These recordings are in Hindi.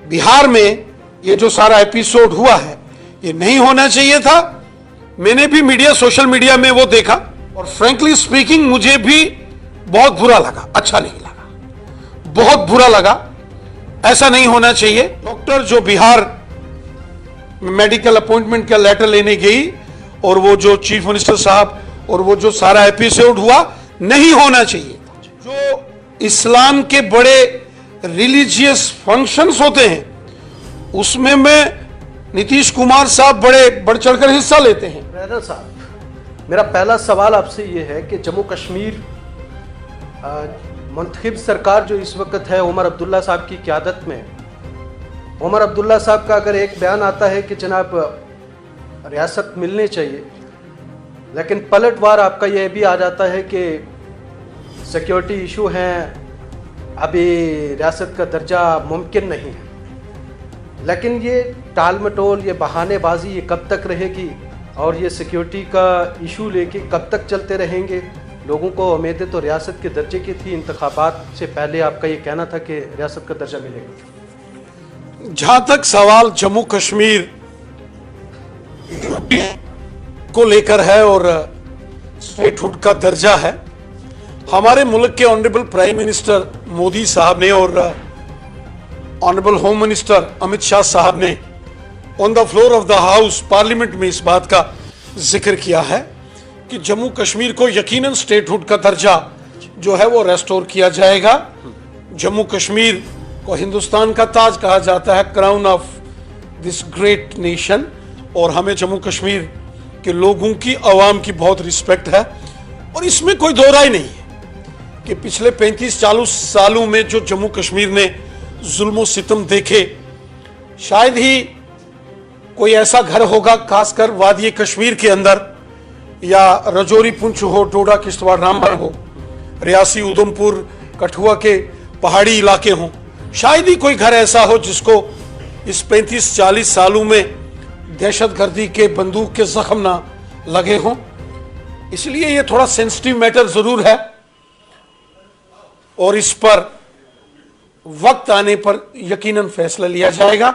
बिहार में ये जो सारा एपिसोड हुआ है ये नहीं होना चाहिए था। मैंने भी मीडिया, सोशल मीडिया में वो देखा और फ्रैंकली स्पीकिंग मुझे भी बहुत बुरा लगा, अच्छा नहीं लगा, बहुत बुरा लगा। ऐसा नहीं होना चाहिए। डॉक्टर जो बिहार मेडिकल अपॉइंटमेंट का लेटर लेने गई और वो जो चीफ मिनिस्टर साहब और वो जो सारा एपिसोड हुआ, नहीं होना चाहिए। जो इस्लाम के बड़े रिलीजियस फंक्शंस होते हैं उसमें में नीतीश कुमार साहब बड़े बढ़ चढ़कर हिस्सा लेते हैं। रैना साहब, मेरा पहला सवाल आपसे ये है कि जम्मू कश्मीर मुंतखब सरकार जो इस वक्त है उमर अब्दुल्ला साहब की क़यादत में, उमर अब्दुल्ला साहब का अगर एक बयान आता है कि जनाब रियासत मिलनी चाहिए, लेकिन पलटवार आपका यह भी आ जाता है कि सिक्योरिटी इशू हैं, अभी रियासत का दर्जा मुमकिन नहीं है। लेकिन ये टाल मटोल, ये बहानेबाजी, ये कब तक रहेगी और ये सिक्योरिटी का इशू लेके कब तक चलते रहेंगे? लोगों को उम्मीदें तो रियासत के दर्जे की थी। इंतखाबात से पहले आपका ये कहना था कि रियासत का दर्जा मिलेगा। जहां तक सवाल जम्मू कश्मीर को लेकर है और स्टेटहुड का दर्जा है, हमारे मुल्क के ऑनरेबल प्राइम मिनिस्टर मोदी साहब ने और honourable home minister Amit Shah साहब ने on the floor of the house parliament में इस बात का जिक्र किया है कि जम्मू कश्मीर को यकीनन स्टेटहुड का दर्जा जो है वो रेस्टोर किया जाएगा। जम्मू कश्मीर को हिंदुस्तान का ताज कहा जाता है, crown of this great nation, और हमें जम्मू कश्मीर के लोगों की, आवाम की बहुत रिस्पेक्ट है। और इसमें कोई दो राय नहीं है कि पिछले 35-40 सालों में जो जम्मू कश्मीर ने जुल्म सितम देखे, शायद ही कोई ऐसा घर होगा, खासकर वादी कश्मीर के अंदर, या रजौरी, पुंछ हो, डोडा, किश्तवाड़, रामबन हो, रियासी, उधमपुर, कठुआ के पहाड़ी इलाके हों, शायद ही कोई घर ऐसा हो जिसको इस 35-40 सालों में दहशतगर्दी के बंदूक के जख्म ना लगे हों। इसलिए ये थोड़ा सेंसिटिव मैटर जरूर है और इस पर वक्त आने पर यकीनन फैसला लिया जाएगा।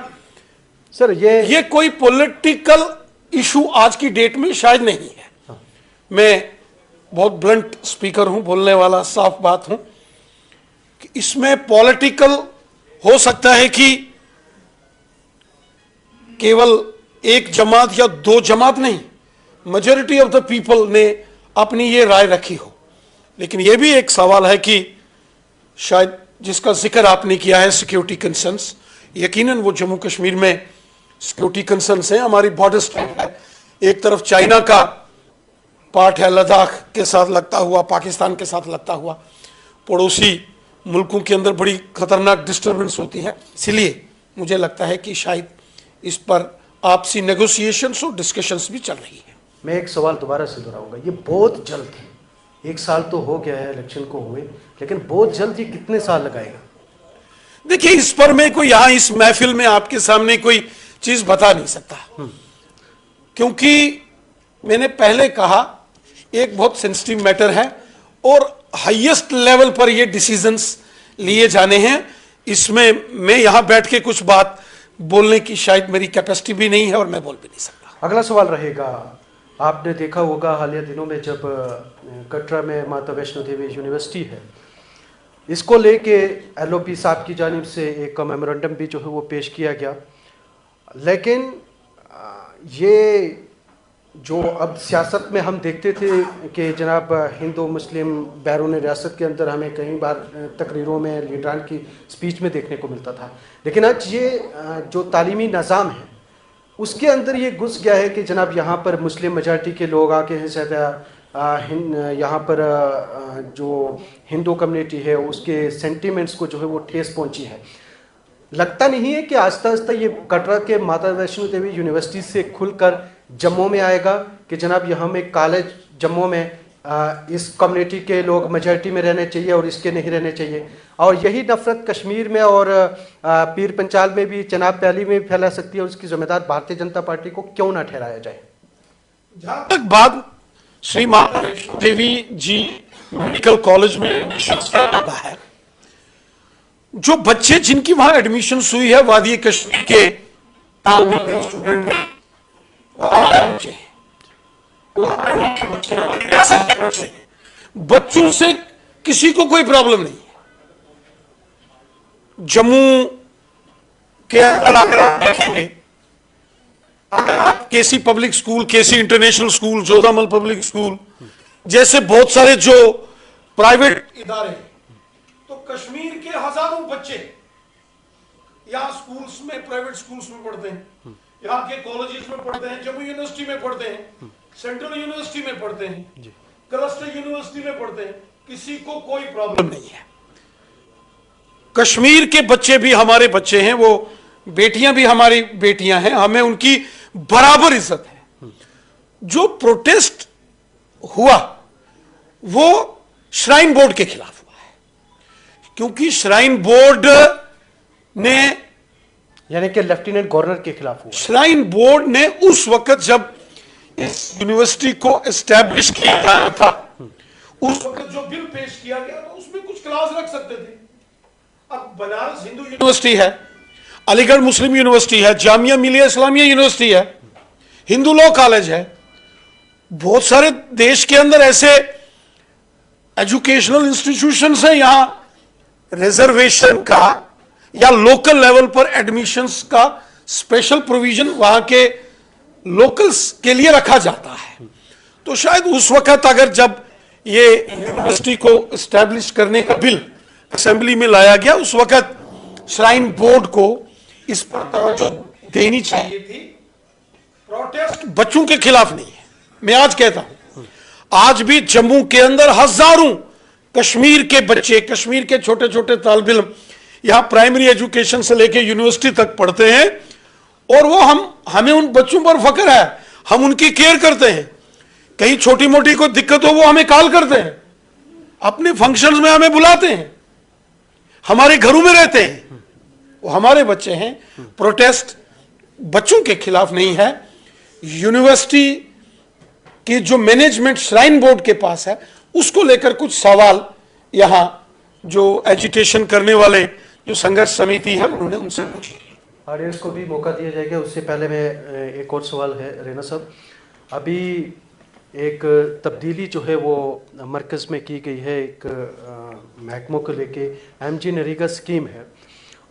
सर, ये कोई पॉलिटिकल इशू आज की डेट में शायद नहीं है। मैं बहुत ब्लंट स्पीकर हूं, बोलने वाला, साफ बात हूं कि इसमें पॉलिटिकल हो सकता है कि केवल एक जमात या दो जमात नहीं, मेजॉरिटी ऑफ द पीपल ने अपनी ये राय रखी हो। लेकिन यह भी एक सवाल है कि शायद जिसका जिक्र आपने किया है, सिक्योरिटी कंसर्न्स, यकीनन वो जम्मू कश्मीर में सिक्योरिटी कंसर्न्स हैं। हमारी बॉर्डर स्टेट है, एक तरफ चाइना का पार्ट है, लद्दाख के साथ लगता हुआ, पाकिस्तान के साथ लगता हुआ, पड़ोसी मुल्कों के अंदर बड़ी खतरनाक डिस्टर्बेंस होती है। इसलिए मुझे लगता है कि शायद इस पर आपसी नेगोशिएशंस और डिस्कशंस भी चल रही है। मैं एक सवाल दोबारा से दोहराऊंगा, ये बहुत जल्द है, 1 साल तो हो गया है इलेक्शन को हुए, लेकिन बहुत जल्द ये कितने साल लगाएगा? देखिए, इस पर मैं कोई यहाँ इस महफिल में आपके सामने कोई चीज बता नहीं सकता, क्योंकि मैंने पहले कहा एक बहुत सेंसिटिव मैटर है और हाईएस्ट लेवल पर ये डिसीजंस लिए जाने हैं। इसमें मैं यहां बैठ के कुछ बात बोलने की शायद मेरी कैपेसिटी भी नहीं है और मैं बोल भी नहीं सकता। अगला सवाल रहेगा, आपने देखा होगा हालिया दिनों में जब कटरा में माता वैष्णो देवी यूनिवर्सिटी है, इसको लेके एलओपी साहब की जानिब से एक मेमोरेंडम भी जो है वो पेश किया गया। लेकिन ये जो अब सियासत में हम देखते थे कि जनाब हिंदू मुस्लिम बैरून रियासत के अंदर हमें कई बार तकरीरों में, लीडरान की स्पीच में देखने को मिलता था, लेकिन आज ये जो तालीमी निज़ाम है उसके अंदर ये घुस गया है कि जनाब यहाँ पर मुस्लिम मेजॉरिटी के लोग आके हैं, शायद यहाँ पर जो हिंदू कम्युनिटी है उसके सेंटिमेंट्स को जो है वो ठेस पहुँची है। लगता नहीं है कि आस्ता आस्ता ये कटरा के माता वैष्णो देवी यूनिवर्सिटी से खुलकर जम्मू में आएगा कि जनाब यहाँ में कॉलेज जम्मू में इस कम्युनिटी के लोग मेजॉरिटी में रहने चाहिए और इसके नहीं रहने चाहिए, और यही नफरत कश्मीर में और पीर पंचाल में भी, चनाब पैली में भी फैला सकती है, और उसकी जिम्मेदार भारतीय जनता पार्टी को क्यों ना ठहराया जाए? जहां तक बात श्री माता वैष्णो देवी जी मेडिकल कॉलेज में है, जो बच्चे जिनकी वहां एडमिशन हुई है वादी कश्मीर के स्टूडेंट बच्चों से किसी को कोई प्रॉब्लम नहीं है। जम्मू के केसी पब्लिक स्कूल, केसी international school, Jodhamal public school जैसे बहुत सारे जो प्राइवेट इदारे, तो कश्मीर के हजारों बच्चे यहां स्कूल्स में, प्राइवेट स्कूल्स में पढ़ते हैं, यहाँ के कॉलेजेस में पढ़ते हैं, जम्मू यूनिवर्सिटी में पढ़ते हैं, सेंट्रल यूनिवर्सिटी में पढ़ते हैं, क्लस्टर यूनिवर्सिटी में पढ़ते हैं, किसी को कोई प्रॉब्लम नहीं है। कश्मीर के बच्चे भी हमारे बच्चे हैं, वो बेटियां भी हमारी बेटियां हैं, हमें उनकी बराबर इज्जत है। जो प्रोटेस्ट हुआ वो श्राइन बोर्ड के खिलाफ हुआ है, क्योंकि श्राइन बोर्ड ने, यानी कि लेफ्टिनेंट गवर्नर के खिलाफ हुआ। श्राइन बोर्ड ने उस वक्त जब इस यूनिवर्सिटी को एस्टैब्लिश किया गया था, उस वक्त जो बिल पेश किया गया तो उसमें कुछ क्लास रख सकते थे। अब बनारस हिंदू यूनिवर्सिटी है, अलीगढ़ मुस्लिम यूनिवर्सिटी है, जामिया मिलिया इस्लामिया यूनिवर्सिटी है, हिंदू लॉ कॉलेज है, बहुत सारे देश के अंदर ऐसे एजुकेशनल इंस्टीट्यूशंस हैं, यहां रिजर्वेशन का या लोकल लेवल पर एडमिशंस का स्पेशल प्रोविजन वहां के लोकल्स के लिए रखा जाता है। तो शायद उस वक्त अगर जब ये यूनिवर्सिटी को एस्टैब्लिश करने का बिल असेंबली में लाया गया, उस वक्त श्राइन बोर्ड को इस पर तवज्जो देनी चाहिए थी। प्रोटेस्ट बच्चों के खिलाफ नहीं है। मैं आज कहता हूं, आज भी जम्मू के अंदर हजारों कश्मीर के बच्चे, कश्मीर के छोटे छोटे तालिब इल्म यहां प्राइमरी एजुकेशन से लेकर यूनिवर्सिटी तक पढ़ते हैं, और वो हमें उन बच्चों पर फख्र है, हम उनकी केयर करते हैं। कहीं छोटी मोटी कोई दिक्कत हो वो हमें कॉल करते हैं, अपने फंक्शंस में हमें बुलाते हैं, हमारे घरों में रहते हैं, वो हमारे बच्चे हैं। प्रोटेस्ट बच्चों के खिलाफ नहीं है। यूनिवर्सिटी की जो मैनेजमेंट श्राइन बोर्ड के पास है, उसको लेकर कुछ सवाल यहां जो एजिटेशन करने वाले जो संघर्ष समिति है उन्होंने उनसे पूछे। ऑडियंस को भी मौका दिया जाएगा। उससे पहले मैं एक और सवाल है रेना साहब, अभी एक तब्दीली जो है वो मरकज़ में की गई है, एक महकमों को लेके एमजी नरेगा स्कीम है,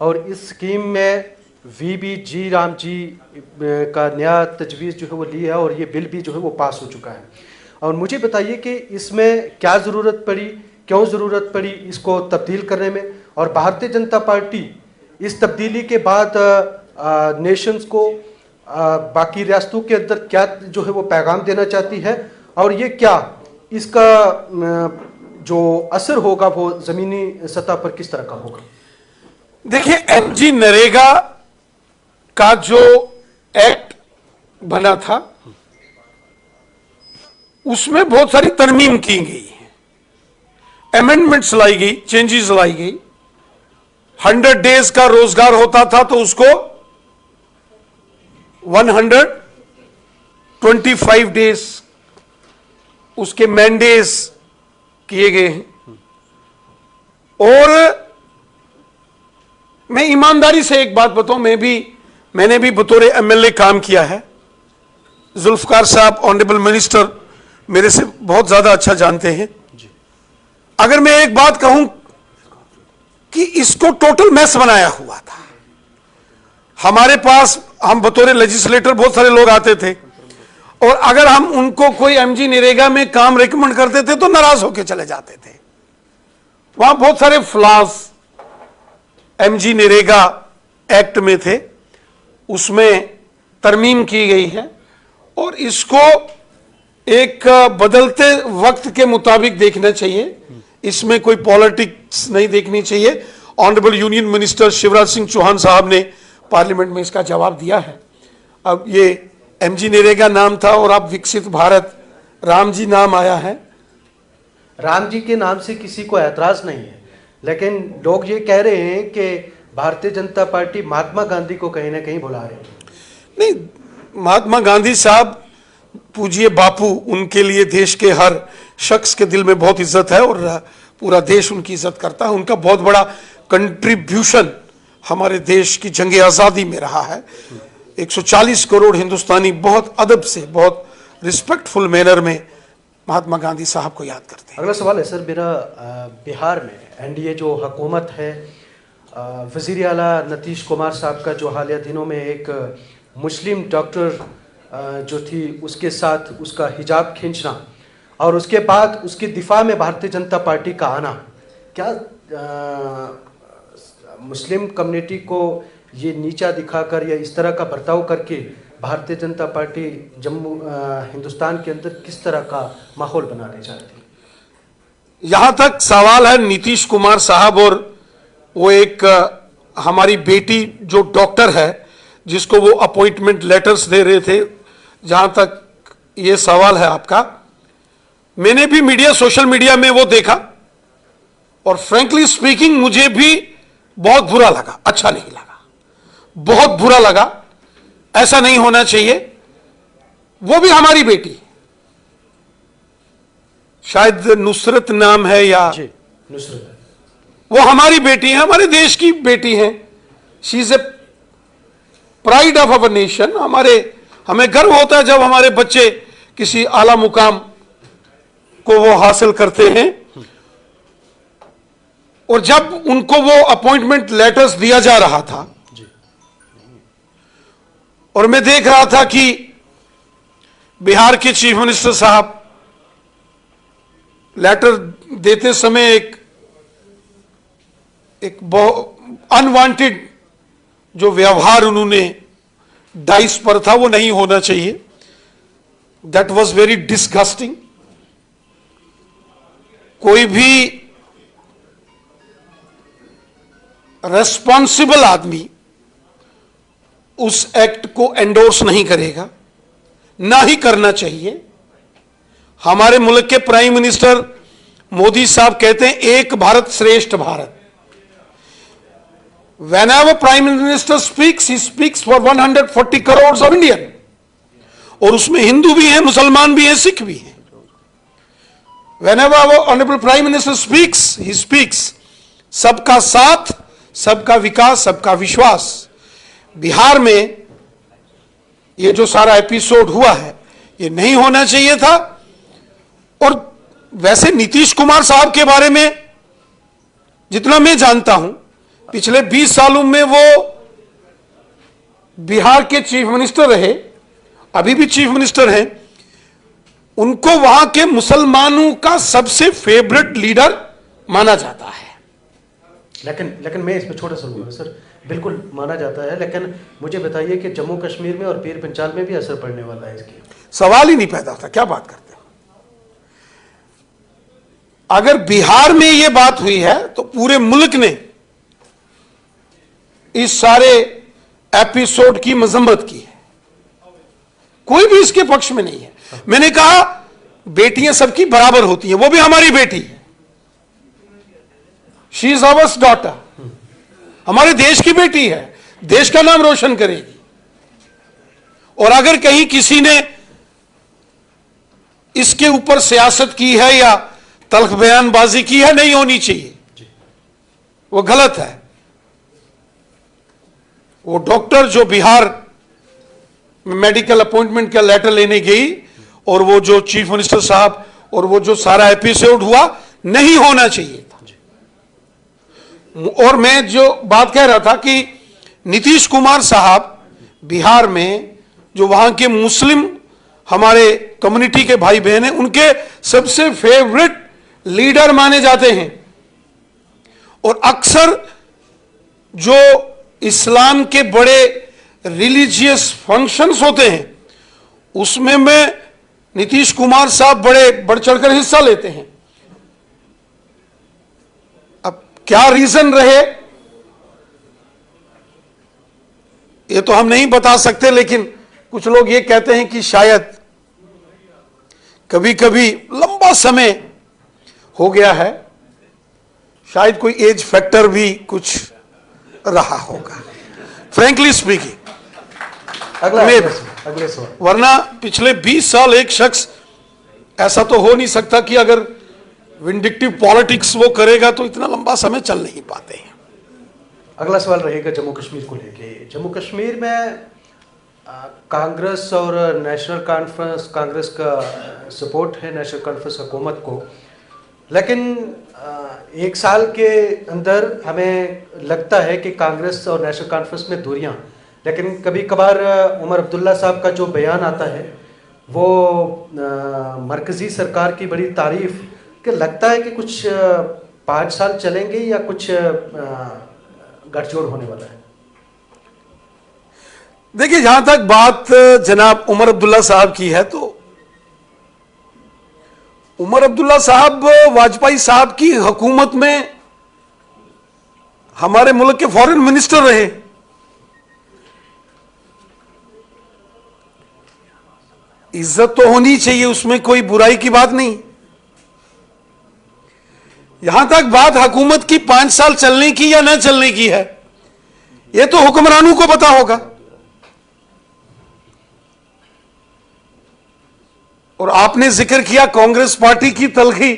और इस स्कीम में VBG राम जी का नया तजवीज़ जो है वो लिया है, और ये बिल भी जो है वो पास हो चुका है। और मुझे बताइए कि इसमें क्या ज़रूरत पड़ी, क्यों ज़रूरत पड़ी इसको तब्दील करने में, और भारतीय जनता पार्टी इस तब्दीली के बाद नेशंस को, बाकी रियासतों के अंदर क्या जो है वो पैगाम देना चाहती है, और ये क्या इसका जो असर होगा वो ज़मीनी सतह पर किस तरह का होगा? देखिए, एमजी नरेगा का जो एक्ट बना था उसमें बहुत सारी तरमीम की गई है, अमेंडमेंट्स लाई गई, चेंजेस लाई गई। 100 डेज का रोजगार होता था तो उसको 125 डेज उसके मैंडेज किए गए हैं। और मैं ईमानदारी से एक बात बताऊं, मैंने भी बतौर MLA काम किया है। जुल्फकार साहब ऑनरेबल मिनिस्टर मेरे से बहुत ज्यादा अच्छा जानते हैं। अगर मैं एक बात कहूं कि इसको टोटल मैस बनाया हुआ था। हमारे पास, हम बतौर लेजिस्लेटर बहुत सारे लोग आते थे, और अगर हम उनको कोई MG नरेगा में काम रिकमेंड करते थे तो नाराज होकर चले जाते थे। वहां बहुत सारे फ्लॉज MG नरेगा एक्ट में थे, उसमें तरमीम की गई है, और इसको एक बदलते वक्त के मुताबिक देखना चाहिए। इसमें कोई पॉलिटिक्स नहीं देखनी चाहिए। Honourable union minister Shivraj Singh Chouhan साहब ने पार्लियामेंट में इसका जवाब दिया है। अब ये MG नरेगा नाम था, और अब विकसित भारत राम जी नाम आया है। राम जी के नाम से किसी को ऐतराज नहीं है, लेकिन लोग ये कह रहे हैं कि भारतीय जनता पार्टी महात्मा गांधी को कहीं ना कहीं भुला रही है। नहीं, महात्मा गांधी साहब पूज्य बापू, उनके लिए देश के हर शख्स के दिल में बहुत इज्जत है, और पूरा देश उनकी इज्जत करता है। उनका बहुत बड़ा कंट्रीब्यूशन हमारे देश की जंग आज़ादी में रहा है। 140 करोड़ हिंदुस्तानी बहुत अदब से, बहुत रिस्पेक्टफुल मैनर में महात्मा गांधी साहब को याद करते हैं। अगला सवाल है सर मेरा, बिहार में एनडीए जो हुकूमत है, वज़ीर आला नीतीश कुमार साहब का जो हालिया दिनों में एक मुस्लिम डॉक्टर जो थी उसके साथ उसका हिजाब खींचना और उसके बाद उसके दिफा में भारतीय जनता पार्टी का आना, क्या मुस्लिम कम्युनिटी को ये नीचा दिखाकर या इस तरह का बर्ताव करके भारतीय जनता पार्टी हिंदुस्तान के अंदर किस तरह का माहौल बनाने चाहती है? यहां तक सवाल है नीतीश कुमार साहब और वो एक हमारी बेटी जो डॉक्टर है जिसको वो अपॉइंटमेंट लेटर्स दे रहे थे, जहां तक ये सवाल है आपका, मैंने भी मीडिया, सोशल मीडिया में वो देखा और फ्रैंकली स्पीकिंग मुझे भी बहुत बुरा लगा, अच्छा नहीं लगा, बहुत बुरा लगा। ऐसा नहीं होना चाहिए। वो भी हमारी बेटी, शायद नुसरत नाम है या जी, नुसरत, वो हमारी बेटी है, हमारे देश की बेटी है। She is a pride of our nation. हमें गर्व होता है जब हमारे बच्चे किसी आला मुकाम को वो हासिल करते हैं। और जब उनको वो अपॉइंटमेंट लेटर्स दिया जा रहा था और मैं देख रहा था कि बिहार के चीफ मिनिस्टर साहब लेटर देते समय एक अनवांटेड जो व्यवहार उन्होंने डाइस पर था वो नहीं होना चाहिए। That was very disgusting. कोई भी रेस्पॉन्सिबल आदमी उस एक्ट को एंडोर्स नहीं करेगा, ना ही करना चाहिए। हमारे मुल्क के प्राइम मिनिस्टर मोदी साहब कहते हैं एक भारत श्रेष्ठ Bharat. Whenever Prime Minister speaks, he speaks for 140 crores of Indian. और उसमें हिंदू भी हैं, मुसलमान भी हैं, सिख भी हैं। Whenever our Honorable Prime Minister speaks, he speaks सबका साथ, सबका विकास, सबका विश्वास। बिहार में ये जो सारा एपिसोड हुआ है ये नहीं होना चाहिए था। और वैसे नीतीश कुमार साहब के बारे में जितना मैं जानता हूं, पिछले 20 सालों में वो बिहार के चीफ मिनिस्टर रहे, अभी भी चीफ मिनिस्टर हैं। उनको वहां के मुसलमानों का सबसे फेवरेट लीडर माना जाता है। लेकिन मैं इसमें छोटा सा बोलूँगा सर, बिल्कुल माना जाता है, लेकिन मुझे बताइए कि जम्मू कश्मीर में और पीर पंचाल में भी असर पड़ने वाला है इसकी? सवाल ही नहीं पैदा होता, क्या बात करते हैं। अगर बिहार में यह बात हुई है तो पूरे मुल्क ने इस सारे एपिसोड की मजम्मत की है। कोई भी इसके पक्ष में नहीं है। मैंने कहा बेटियां सबकी बराबर होती हैं, वो भी हमारी बेटी है। शी इज आवर्स डॉटर, हमारे देश की बेटी है, देश का नाम रोशन करेगी। और अगर कहीं किसी ने इसके ऊपर सियासत की है या तल्ख बयानबाजी की है, नहीं होनी चाहिए, वो गलत है। वो डॉक्टर जो बिहार में मेडिकल अपॉइंटमेंट का लेटर लेने गई और वो जो चीफ मिनिस्टर साहब और वो जो सारा एपिसोड हुआ, नहीं होना चाहिए था। और मैं जो बात कह रहा था कि नीतीश कुमार साहब बिहार में जो वहां के मुस्लिम हमारे कम्युनिटी के भाई बहन हैं, उनके सबसे फेवरेट लीडर माने जाते हैं। और अक्सर जो इस्लाम के बड़े रिलीजियस फंक्शंस होते हैं उसमें में नीतीश कुमार साहब बड़े बढ़ चढ़कर हिस्सा लेते हैं। अब क्या रीजन रहे ये तो हम नहीं बता सकते, लेकिन कुछ लोग ये कहते हैं कि शायद कभी कभी लंबा समय हो गया है, शायद कोई एज फैक्टर भी कुछ रहा होगा, फ्रैंकली स्पीकिंग। अगले सवाल। वरना पिछले 20 साल एक शख्स, ऐसा तो हो नहीं सकता कि अगर विंडिक्टिव पॉलिटिक्स वो करेगा तो इतना लंबा समय चल नहीं पाते हैं। अगला सवाल रहेगा जम्मू कश्मीर को लेके। जम्मू कश्मीर में कांग्रेस और नेशनल कॉन्फ्रेंस, कांग्रेस का सपोर्ट है नेशनल कॉन्फ्रेंस हुकूमत को, लेकिन एक साल के अंदर हमें लगता है कि कांग्रेस और नेशनल कॉन्फ्रेंस में दूरियां, लेकिन कभी कभार उमर अब्दुल्ला साहब का जो बयान आता है वो मरकज़ी सरकार की बड़ी तारीफ कि लगता है कि कुछ 5 साल चलेंगे या कुछ गठजोड़ होने वाला है। देखिए, जहां तक बात जनाब उमर अब्दुल्ला साहब की है, तो उमर अब्दुल्ला साहब वाजपेयी साहब की हुकूमत में हमारे मुल्क के फॉरेन मिनिस्टर रहे। इज्जत तो होनी चाहिए, उसमें कोई बुराई की बात नहीं। यहां तक बात हुकूमत की 5 साल चलने की या न चलने की है, यह तो हुक्मरानों को पता होगा। और आपने जिक्र किया कांग्रेस पार्टी की तलखी,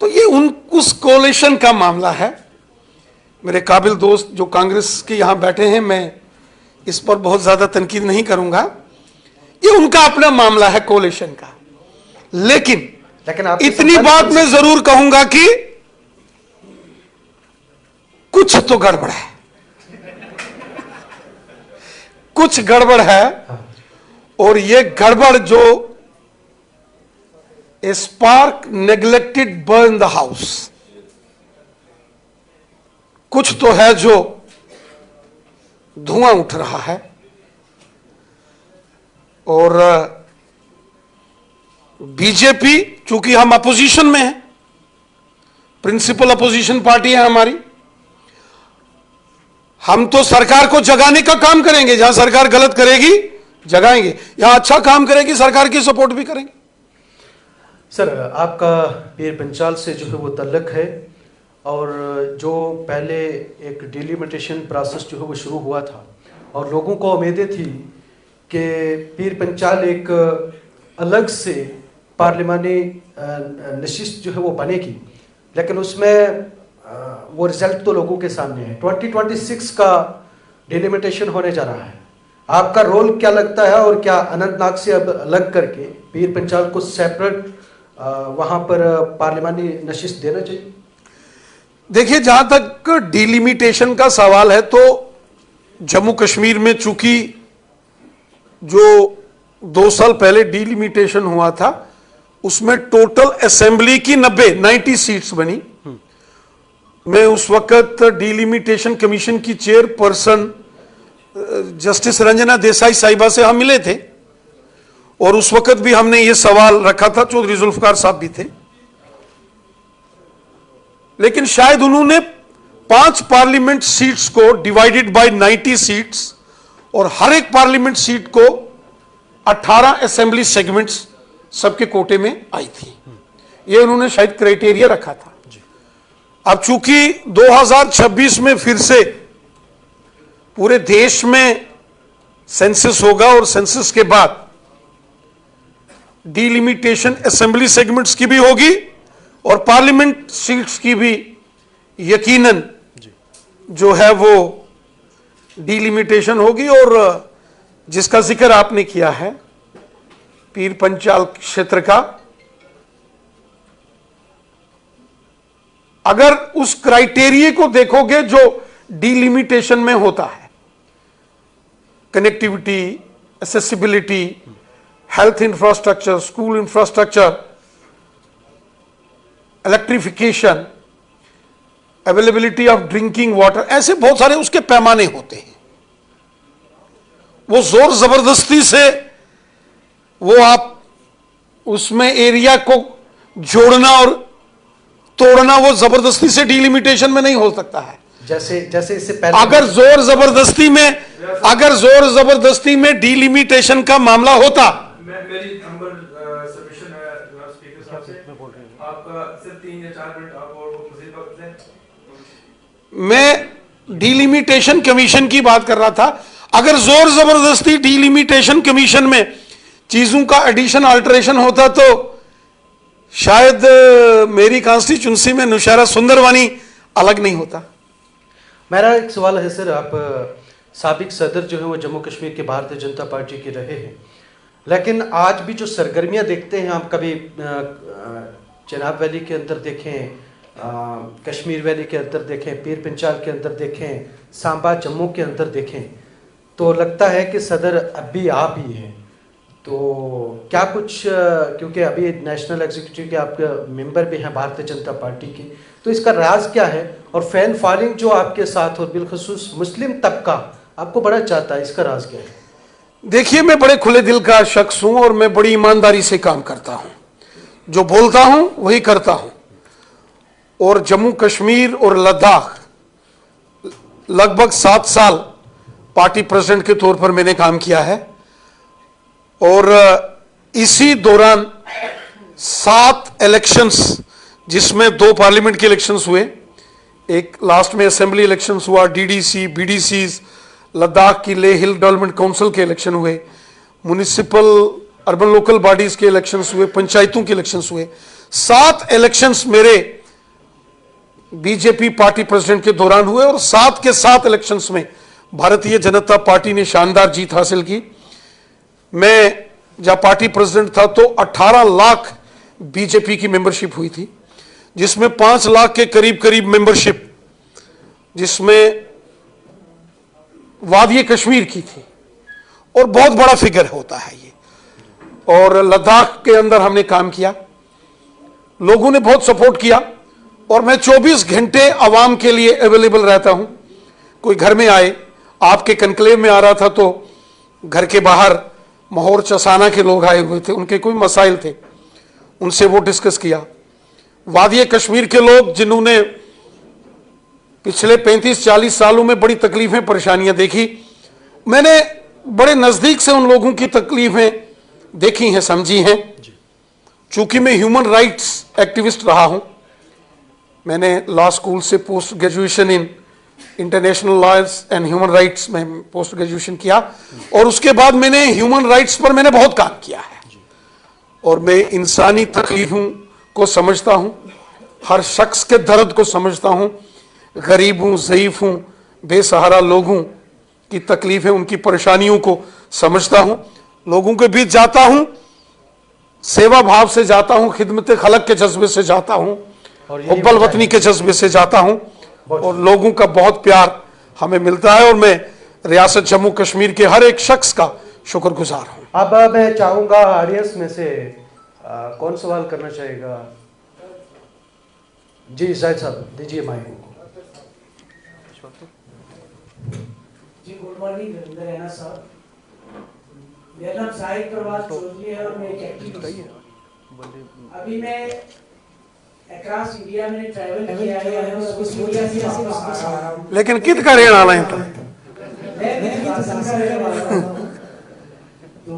तो ये उस कोalition का मामला है। मेरे काबिल दोस्त जो कांग्रेस के यहां बैठे हैं, मैं इस पर बहुत ज्यादा तनकीद नहीं करूंगा, ये उनका अपना मामला है कोalition का। लेकिन आप इतनी बात मैं जरूर कहूंगा कि कुछ तो गड़बड़ है, कुछ गड़बड़ है। और ये गड़बड़ जो ए spark neglected burn the house, कुछ तो है जो धुआं उठ रहा है। और बीजेपी, चूंकि हम अपोजिशन में हैं, प्रिंसिपल अपोजिशन पार्टी है हमारी, हम तो सरकार को जगाने का काम करेंगे। जहां सरकार गलत करेगी जगाएंगे, यहां अच्छा काम करेगी सरकार की सपोर्ट भी करेंगे। सर, आपका पीर पंचाल से जो है वो तल्लक है, और जो पहले एक डिलिमिटेशन प्रोसेस जो है वो शुरू हुआ था, और लोगों को उम्मीदें थी कि पीर पंचाल एक अलग से पार्लिमानी नशिस्त जो है वो बनेगी, लेकिन उसमें वो रिजल्ट तो लोगों के सामने है। 2026 का डिलिमिटेशन होने जा रहा है, आपका रोल क्या लगता है? और क्या अनंतनाग से अब अलग करके पीर पंचाल को सेपरेट वहां पर पार्लिमानी नशिस्त देना चाहिए? देखिए, जहां तक डिलिमिटेशन का सवाल है, तो जम्मू कश्मीर में चूंकि जो 2 साल पहले डिलिमिटेशन हुआ था, उसमें टोटल असेंबली की 90 सीट्स बनी। मैं उस वक्त डिलिमिटेशन कमीशन की चेयरपर्सन जस्टिस रंजना देसाई साहिबा से हम मिले थे, और उस वक्त भी हमने ये सवाल रखा था, चौधरी जुल्फकार साहब भी थे। लेकिन शायद उन्होंने 5 पार्लियामेंट सीट्स को डिवाइडेड बाय 90 सीट्स, और हर एक पार्लियामेंट सीट को 18 असेंबली सेगमेंट्स सबके कोटे में आई थी। ये उन्होंने शायद क्राइटेरिया रखा था। अब चूंकि 2026 में फिर से पूरे देश में सेंसस होगा, और सेंसस के बाद डिलिमिटेशन असेंबली सेगमेंट्स की भी होगी और पार्लियामेंट सीट्स की भी यकीनन जो है वो डिलिमिटेशन होगी। और जिसका जिक्र आपने किया है पीर पंचाल क्षेत्र का, अगर उस क्राइटेरिया को देखोगे जो डिलिमिटेशन में होता है, connectivity, accessibility, health infrastructure, school infrastructure, electrification, availability of drinking water, ऐसे बहुत सारे उसके पैमाने होते हैं। वो जोर जबरदस्ती से वो आप उसमें एरिया को जोड़ना और तोड़ना, वो जबरदस्ती से डिलिमिटेशन में नहीं हो सकता है। जैसे इससे पहले अगर जोर जबरदस्ती में डिलिमिटेशन का मामला होता, मेरी नंबर सबमिशन है स्पीकर साहब से, आपका सिर्फ 3 या 4 मिनट आप और मजीद वक्त दें। मैं डिलिमिटेशन कमीशन की बात कर रहा था। अगर जोर जबरदस्ती डिलिमिटेशन कमीशन में चीजों का एडिशन अल्टरेशन होता तो शायद मेरी कॉन्स्टिट्यूंसी में नौशहरा सुंदरवानी अलग नहीं होता। मेरा एक सवाल है सर, आप साबिक सदर जो है वो जम्मू कश्मीर के भारतीय जनता पार्टी के रहे हैं, लेकिन आज भी जो सरगर्मियां देखते हैं, आप कभी चिनाब वैली के अंदर देखें, कश्मीर वैली के अंदर देखें, पीर पंचाल के अंदर देखें, सांबा जम्मू के अंदर देखें, तो लगता है कि सदर अब भी आप ही हैं। तो क्या कुछ, क्योंकि अभी नेशनल एग्जीक्यूटिव के आपके मेंबर भी हैं भारतीय जनता पार्टी की, तो इसका राज क्या है? और फैन फॉलोइंग जो आपके साथ और बिलखुसूस मुस्लिम तबका आपको बड़ा चाहता है, इसका राज क्या है? देखिए, मैं बड़े खुले दिल का शख्स हूं और मैं बड़ी ईमानदारी से काम करता हूं, जो बोलता हूं वही करता हूं। और जम्मू कश्मीर और लद्दाख लगभग 7 साल पार्टी प्रेसिडेंट के तौर पर मैंने काम किया है, और इसी दौरान 7 इलेक्शंस, जिसमें 2 पार्लियामेंट के इलेक्शंस हुए, एक लास्ट में असेंबली इलेक्शंस हुआ, डीडीसी बीडीसीज, लद्दाख की लेह हिल डेवलपमेंट काउंसिल के इलेक्शन हुए, म्युनिसिपल अर्बन लोकल बॉडीज के इलेक्शंस हुए, पंचायतों के इलेक्शंस हुए। 7 इलेक्शंस मेरे बीजेपी पार्टी प्रेसिडेंट के दौरान हुए, और 7 के 7 इलेक्शंस में भारतीय जनता पार्टी ने शानदार जीत हासिल की। मैं जब पार्टी प्रेसिडेंट था तो 18 लाख बीजेपी की मेंबरशिप हुई थी, जिसमें 5 लाख के करीब करीब मेंबरशिप जिसमें वादी कश्मीर की थी, और बहुत बड़ा फिगर होता है ये। और लद्दाख के अंदर हमने काम किया, लोगों ने बहुत सपोर्ट किया, और मैं 24 घंटे आवाम के लिए अवेलेबल रहता हूं। कोई घर में आए, आपके कनक्लेव में आ रहा था तो घर के बाहर माहौर चसाना के लोग आए हुए थे, उनके कोई मसाइल थे, उनसे वो डिस्कस किया। वादी कश्मीर के लोग जिन्होंने पिछले 35-40 सालों में बड़ी तकलीफें परेशानियां देखी, मैंने बड़े नजदीक से उन लोगों की तकलीफें देखी हैं, समझी हैं। चूंकि मैं ह्यूमन राइट्स एक्टिविस्ट रहा हूं, मैंने लॉ स्कूल से post graduation in international laws and human rights में पोस्ट ग्रेजुएशन किया, और उसके बाद मैंने ह्यूमन राइट्स पर मैंने बहुत काम किया है, और मैं इंसानी तकलीफों को समझता हूं, हर शख्स के दर्द को समझता हूं, गरीबों, ज़ईफ़ों, बेसहारा लोगों की तकलीफें, उनकी परेशानियों को समझता हूं, लोगों के बीच जाता हूं, सेवा भाव से जाता हूं, खिदमत खलक के जज्बे से जाता हूं, हुब्बल वतनी के जज्बे से जाता हूं, और लोगों का बहुत प्यार हमें मिलता है, और मैं रियासत जम्मू कश्मीर के हर एक शख्स का शुक्रगुजार हूं। अब मैं चाहूंगा ऑडियंस में से कौन सवाल करना चाहेगा? जी जाहिद साहब, दीजिए माइक को। जी गुड मॉर्निंग रविंद्र रैना साहब, मेरा नाम साहिद प्रवास चौधरी है और मैं एक एक्टिविस्ट हूं। अभी मैं अक्रॉस इंडिया में ट्रैवल किया है और उस इंडिया से वापस आ रहा हूं, लेकिन कित का रहने वाला है तो मैं राजस्थान का रहने वाला हूं। तो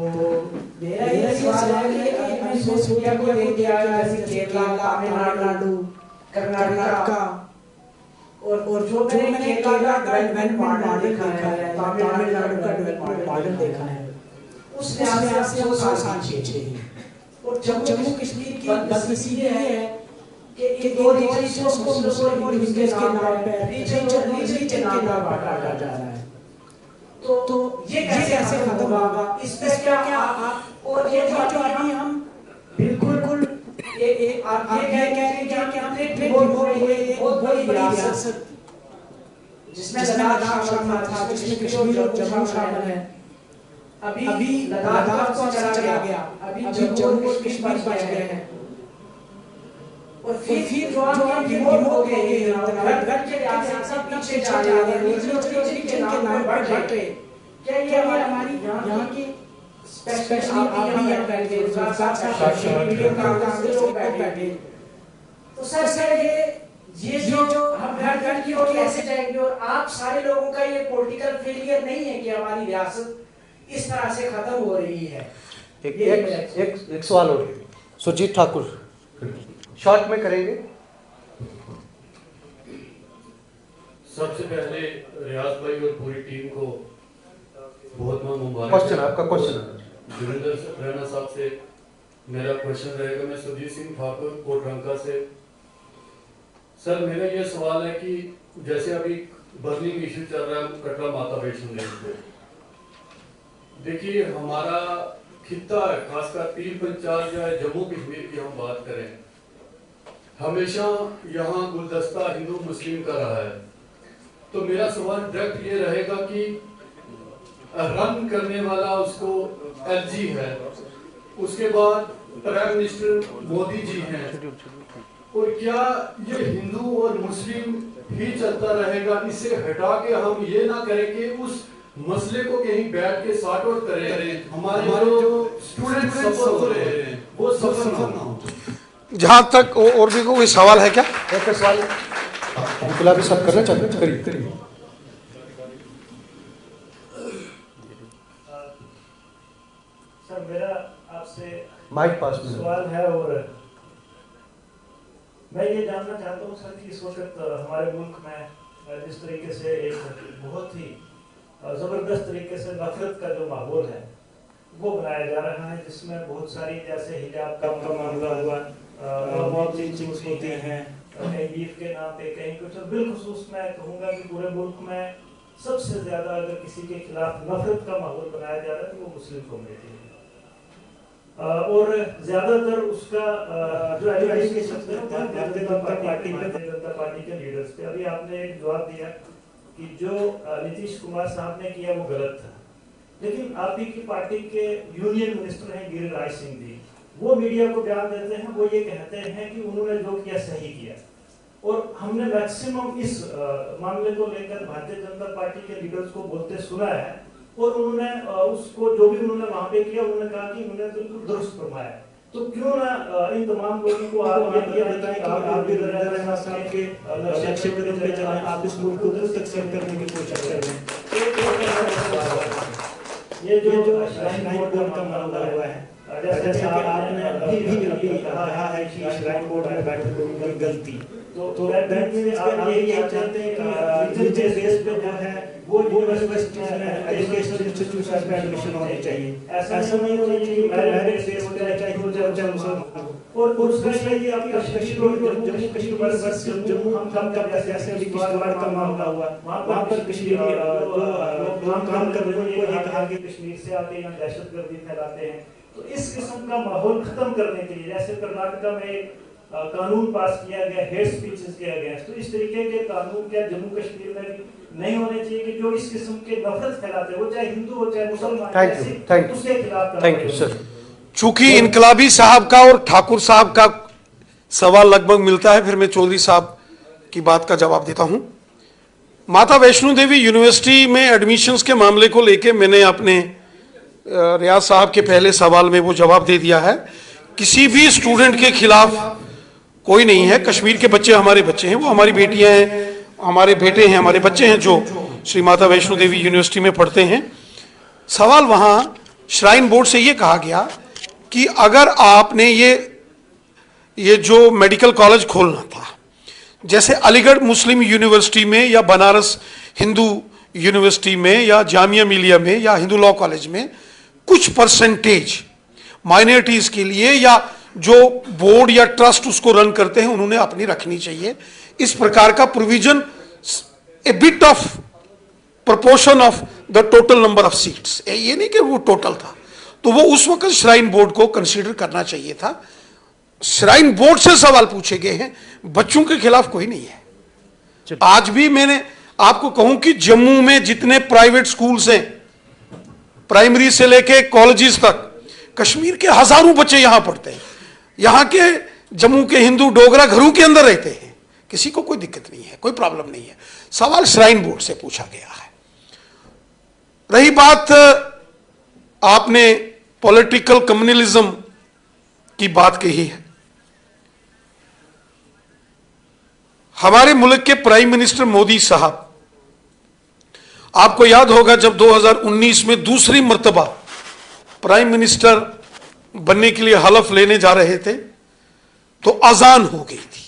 मेरा ये सवाल है कि मैं सोच इंडिया को देख के आया, जैसे केरला, तमिलनाडु, कर्नाटका, और जो मैंने केरला का डेवलपमेंट मॉडल देखा है, तमिलनाडु का डेवलपमेंट मॉडल देखा है, उस लिहाज से वो साल पीछे है। और जम्मू कश्मीर की बदनसीबी है कि दो रीजन को मुस्लिम और हिंदू के नाम पे रीजन के नाम पर बांटा जा रहा है। तो ये कैसे खत्म होगा? इसमें क्या आप और ये जो अभी हम बिल्कुल आप ये कह रहे हैं कि हमने बहुत बड़ी रियासत जिसमें लद्दाख शामिल था, जिसमें कश्मीर और जम्मू शामिल है, अभी लद्दाख को चला गया, अभी जम्मू और कश्मीर बच गए हैं, और फिर जो आप रिमोट हो गए, घर के रियासत सब पीछे जा रहे हैं, रीजन के नाम पर बढ़ रहे। क्या ये हमारी यहाँ की स्पेशली आप भी यहाँ बैठे, बैठे, तो सर ये जो हम घर की ओर कैसे जाएंगे? और आप सारे लोगों का ये पॉलिटिकल फेलियर नहीं है कि हमारी रियासत इस तरह से खत्म हो रही है? एक सवाल और, सुजीत ठाकुर, शॉर्ट में करेंगे। सबसे पहले रियाज भाई और पूरी टीम को बहुत बहुत मुबारक। क्वेश्चन, आपका क्वेश्चन। वीरेंद्र रैना साहब से मेरा क्वेश्चन रहेगा। मैं सुजीत सिंह ठाकुर कोटरंका से। सर मेरा ये सवाल है कि जैसे अभी बर्निंग इशू चल रहा है कटरा माता वैष्णो देवी पे। देखिए हमारा खित्ता है, खासकर पीर पंचाल या जम्मू कश्मीर की हम बात करें, हमेशा यहाँ गुलदस्ता हिंदू मुस्लिम का रहा है। तो मेरा सवाल डायरेक्ट ये रहेगा कि रन करने वाला उसको एलजी है, उसके बाद प्राइम मिनिस्टर मोदी जी हैं, और क्या ये हिंदू और मुस्लिम ही चलता रहेगा? इसे हटा के हम ये ना करें कि उस मसले को कहीं बैठ के सॉर्ट आउट करें, हमारे जो स्टूडेंट सफर हो रहे हैं वो सफर ना हो। जहां तक और भी कोई सवाल है क्या? एक सवाल इनकलाबी साहब करना चाहते हैं, करिए। सर मेरा आपसे माइक पास में सवाल है, और मैं ये जानना चाहता हूँ सर कि इस वक्त हमारे मुल्क में जिस तरीके से एक बहुत ही जबरदस्त तरीके से नफरत का जो माहौल है वो बनाया जा रहा है, जिसमें बहुत सारी जैसे हिजाब का मामला हुआ, मॉब लिंचिंग्स होती हैं कहीं बीफ के नाम पे कहीं कुछ, और बिलखुसूस मैं कहूँगा कि पूरे मुल्क में सबसे ज्यादा अगर किसी के खिलाफ नफरत का माहौल बनाया जा रहा है तो वो मुस्लिम कम्युनिटी है, और ज्यादातर उसका जो एलिगेशन भारतीय जनता पार्टी के लीडर्स पे। अभी आपने एक जवाब दिया कि जो नीतीश कुमार साहब ने किया वो गलत था, लेकिन आप ही की पार्टी के यूनियन मिनिस्टर हैं गिरिराज सिंह जी, वो मीडिया को बयान देते हैं, वो ये कहते हैं कि उन्होंने जो किया सही किया, और हमने मैक्सिमम इस मामले को लेकर भारतीय जनता पार्टी के लीडर्स को बोलते सुना है, और उन्होंने उसको जो भी उन्होंने वहां पे किया उन्होंने कहा कि उन्होंने बिल्कुल दुरुस्त फरमाया। तो क्यों ना इन तमाम लोगों को आप ये बताएं कि आप भी रहमान साहब के लक्ष्य कदम पे चलें, आप इस मुल्क को तकसीम करने की कोशिश कर रहे हैं। ये जो श्राइन बोर्ड का मामला हुआ है, जैसे कि आपने भी कहा है कि श्राइन बोर्ड में बैठे लोगों की गलती, तो दैट मींस आप ये चाहते हैं कि रिलीजियस बेस पे जो है वो यूनिवर्सिटी में एजुकेशनल इंस्टीट्यूशन में एडमिशन होनी चाहिए, ऐसा नहीं होना चाहिए कि मेरिट बेस पे चाहिए हो जाए। और दूसरा ये आपका कश्मीर और जम्मू कश्मीर वर्सेस जम्मू हम कब जैसे अभी किश्तवाड़ का मामला हुआ, वहां पर कश्मीरी जो काम कर रहे हैं ये कहा कि कश्मीर से आके यहाँ दहशतगर्दी फैलाते हैं। तो इस किस्म का माहौल खत्म करने के लिए जैसे कर्नाटका में कानून पास किया गया, हेट स्पीचेस किया गया, तो इस तरीके के कानून क्या जम्मू कश्मीर में भी नहीं होने चाहिए कि जो इस किस्म के नफरत फैलाते हैं, वो चाहे हिंदू हो चाहे मुसलमान, उसके खिलाफ। Thank you sir. चूंकि इनकलाबी साहब का और ठाकुर साहब का सवाल लगभग मिलता है, फिर मैं चौधरी साहब की बात का जवाब देता हूं। माता वैष्णो देवी यूनिवर्सिटी में एडमिशंस के मामले को लेके मैंने अपने रियाज साहब के पहले सवाल में वो जवाब दे दिया है। किसी भी स्टूडेंट के खिलाफ कोई नहीं है। कश्मीर के बच्चे हमारे बच्चे हैं, वो हमारी बेटियां हैं, हमारे बेटे हैं, हमारे बच्चे हैं जो श्री माता वैष्णो देवी यूनिवर्सिटी में पढ़ते हैं। सवाल वहां श्राइन बोर्ड से ये कहा गया कि अगर आपने ये जो मेडिकल कॉलेज खोलना था, जैसे अलीगढ़ मुस्लिम यूनिवर्सिटी में या बनारस हिंदू यूनिवर्सिटी में या जामिया मिलिया में या हिंदू लॉ कॉलेज में कुछ परसेंटेज माइनॉरिटीज के लिए या जो बोर्ड या ट्रस्ट उसको रन करते हैं उन्होंने अपनी रखनी चाहिए। इस प्रकार का provision A bit of proportion of the total number of seats, ये नहीं कि वो टोटल था, तो वो उस वक्त श्राइन बोर्ड को कंसीडर करना चाहिए था। श्राइन बोर्ड से सवाल पूछे गए हैं, बच्चों के खिलाफ कोई नहीं है। आज भी मैंने आपको कहूं कि जम्मू में जितने प्राइवेट स्कूल्स हैं, प्राइमरी से लेके कॉलेजेस तक, कश्मीर के हजारों बच्चे यहां पढ़ते हैं। यहां के जम्मू के हिंदू डोगरा घरों के अंदर रहते हैं, किसी को कोई दिक्कत नहीं है, कोई प्रॉब्लम नहीं है। सवाल श्राइन बोर्ड से पूछा गया है। रही बात आपने पॉलिटिकल कम्युनलिज्म की बात कही है, हमारे मुल्क के प्राइम मिनिस्टर मोदी साहब, आपको याद होगा जब 2019 में दूसरी मर्तबा प्राइम मिनिस्टर बनने के लिए हलफ लेने जा रहे थे तो अजान हो गई थी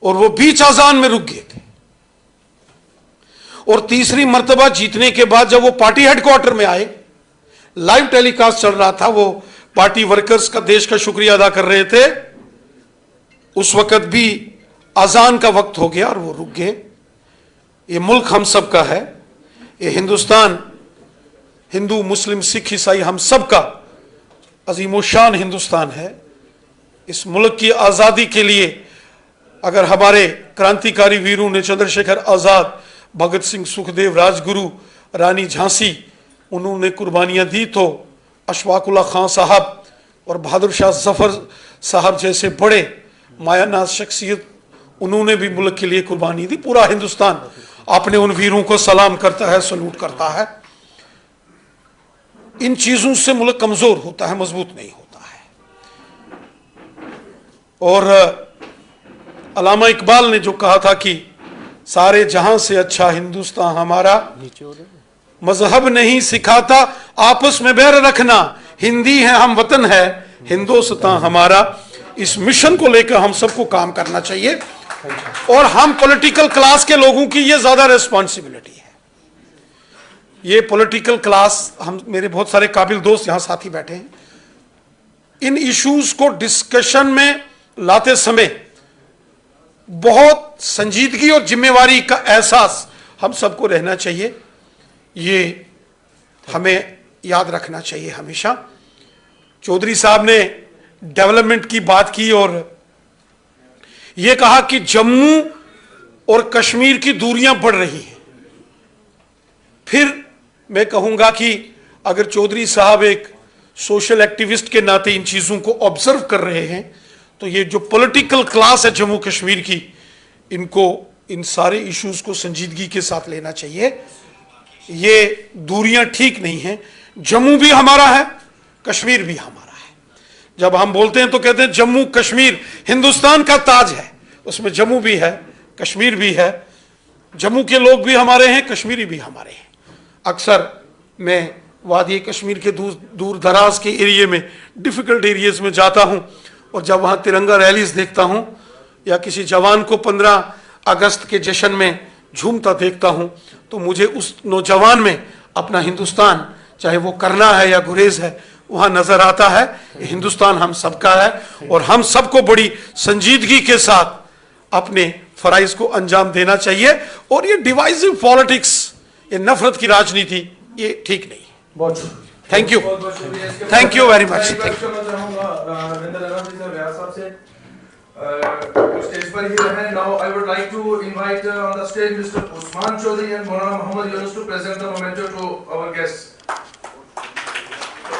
और वो बीच अजान में रुक गए थे। और तीसरी मर्तबा जीतने के बाद जब वो पार्टी हेडक्वार्टर में आए, लाइव टेलीकास्ट चल रहा था, वो पार्टी वर्कर्स का देश का शुक्रिया अदा कर रहे थे, उस वक्त भी अजान का वक्त हो गया और वो रुक गए। ये मुल्क हम सब का है, ये हिंदुस्तान हिंदू मुस्लिम सिख ईसाई हम सब का अजीमोशान हिंदुस्तान है। इस मुल्क की आज़ादी के लिए अगर हमारे क्रांतिकारी वीरों ने, चंद्रशेखर आज़ाद, भगत सिंह, सुखदेव, राजगुरु, रानी झांसी, उन्होंने कुर्बानियां दी, तो अशफाकुल्ला खां साहब और बहादुर शाह जफर साहब जैसे बड़े मायानाज शख्सियत, उन्होंने भी मुल्क के लिए कुर्बानी दी। पूरा हिंदुस्तान अपने उन वीरों को सलाम करता है, सलूट करता है। इन चीजों से मुल्क कमजोर होता है, मजबूत नहीं होता है। और अल्लामा इकबाल ने जो कहा था कि सारे जहां से अच्छा हिंदुस्तान हमारा, मजहब नहीं सिखाता आपस में बैर रखना, हिंदी है हम वतन है हिंदुस्तान हमारा। इस मिशन को लेकर हम सबको काम करना चाहिए और हम पॉलिटिकल क्लास के लोगों की ये ज्यादा रिस्पॉन्सिबिलिटी है। ये पॉलिटिकल क्लास, हम मेरे बहुत सारे काबिल दोस्त यहां साथी बैठे हैं, इन इश्यूज को डिस्कशन में लाते समय बहुत संजीदगी और जिम्मेवारी का एहसास हम सबको रहना चाहिए। ये हमें याद रखना चाहिए हमेशा। चौधरी साहब ने डेवलपमेंट की बात की और यह कहा कि जम्मू और कश्मीर की दूरियां बढ़ रही हैं। फिर मैं कहूंगा कि अगर चौधरी साहब एक सोशल एक्टिविस्ट के नाते इन चीजों को ऑब्जर्व कर रहे हैं, तो ये जो पॉलिटिकल क्लास है जम्मू कश्मीर की, इनको इन सारे इश्यूज को संजीदगी के साथ लेना चाहिए। ये दूरियां ठीक नहीं हैं। जम्मू भी हमारा है, कश्मीर भी हमारा है। जब हम बोलते हैं तो कहते हैं जम्मू कश्मीर हिंदुस्तान का ताज है, उसमें जम्मू भी है, कश्मीर भी है। जम्मू के लोग भी हमारे हैं, कश्मीरी भी हमारे हैं। अक्सर मैं वादी कश्मीर के दूर दराज के एरिया में, डिफिकल्ट एरियाज में जाता हूं और जब वहां तिरंगा रैलीज देखता हूं या किसी जवान को 15 अगस्त के जश्न में झूमता देखता हूं, तो मुझे उस नौजवान में अपना हिंदुस्तान, चाहे वो करना है या गुरेज है, वहां नजर आता है। हिंदुस्तान हम सबका है और हम सबको बड़ी संजीदगी के साथ अपने फराइज को अंजाम देना चाहिए। और ये डिवाइसिव पॉलिटिक्स, ये नफरत की राजनीति, ये ठीक नहीं है। बहुत शुक्रिया। थैंक यू, बहुत बहुत शुक्रिया इसके बाद थैंक यू वेरी मच। मैं रिक्वेस्ट करना चाहूंगा रविंद्र राणा जी से, व्यास साहब से, स्टेज पर ही रहें। Now I would like to invite on the stage mister Usman Chaudhary and Maulana Mohammad Yunus to present the memento to our guest.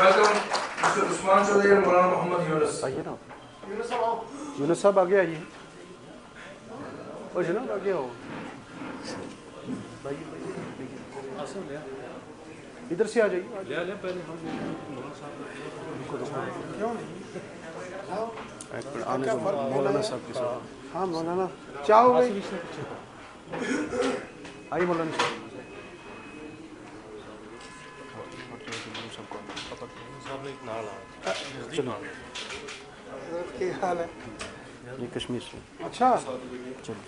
Welcome mister Usman Chaudhary and Maulana Mohammad Yunus. आइए ना, यूनुस साहब आगे आइए। और जनाब आगे आओ, इधर से आ जाइए। मौलाना साहब के साथ। हाँ मौलाना, क्या हो गई? आइए मौलाना साहब। चलो, क्या हाल है? ये कश्मीर से। अच्छा, चलो।